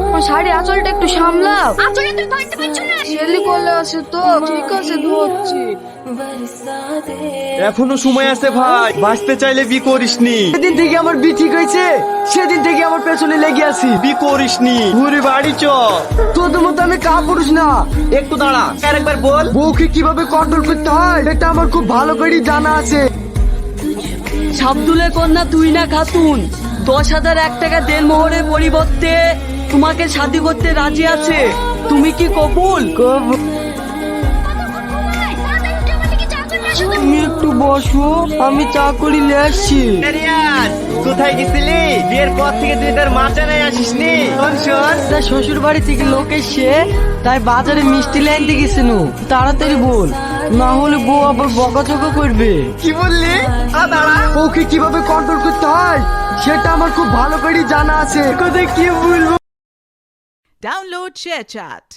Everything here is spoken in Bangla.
আমার শাড়ি আঁচলটা একটু সামলাও। আঁচলে তুই ধরতে পারছো না? ছেলে কলে আছে তো, ঠিক আছে ধরছি। এখনো সময় আছে ভাই, বাঁচতে চাইলে বি করিসনি। সেদিন থেকে আমার বি ঠিক হয়েছে, সেদিন থেকে আমার পেছনে লেগে আছি। বি করিসনি, ঘুরে বাড়ি চ। তোদের মতো আমি কা পুরুষ না। একটু দাঁড়া, আরেকবার বল। বউকে কিভাবে কন্ট্রোল করতে হয় এটা আমার খুব ভালো করে জানা আছে। সাবদুলের কন্যা তুই না খাতুন 10,001 টাকা দেড়মোহরের পরিবর্তে তোমাকে শাদি করতে রাজি আছে, তুমি কি কবুল? তুমি একটু বসো, আমি চা করি নিয়ে আসছি। রিয়াজ, কোথায় গেছিলি? বিয়ের পর থেকে তুই তোর মা জানাই আসিসনি। শোন শোন, তার শ্বশুর বাড়ি থেকে লোক এসে তাই বাজারে মিষ্টি লাইনতে গেছিল। তাড়াতাড়ি বল, না হলে বউ আবার বকাঝকা করবে। কি বললি? দাঁড়া, বউকে কিভাবে কন্ট্রোল করতে হয় সেটা আমার খুব ভালো করে জানা আছে। কোথায় কি বলবো। Download ShareChat.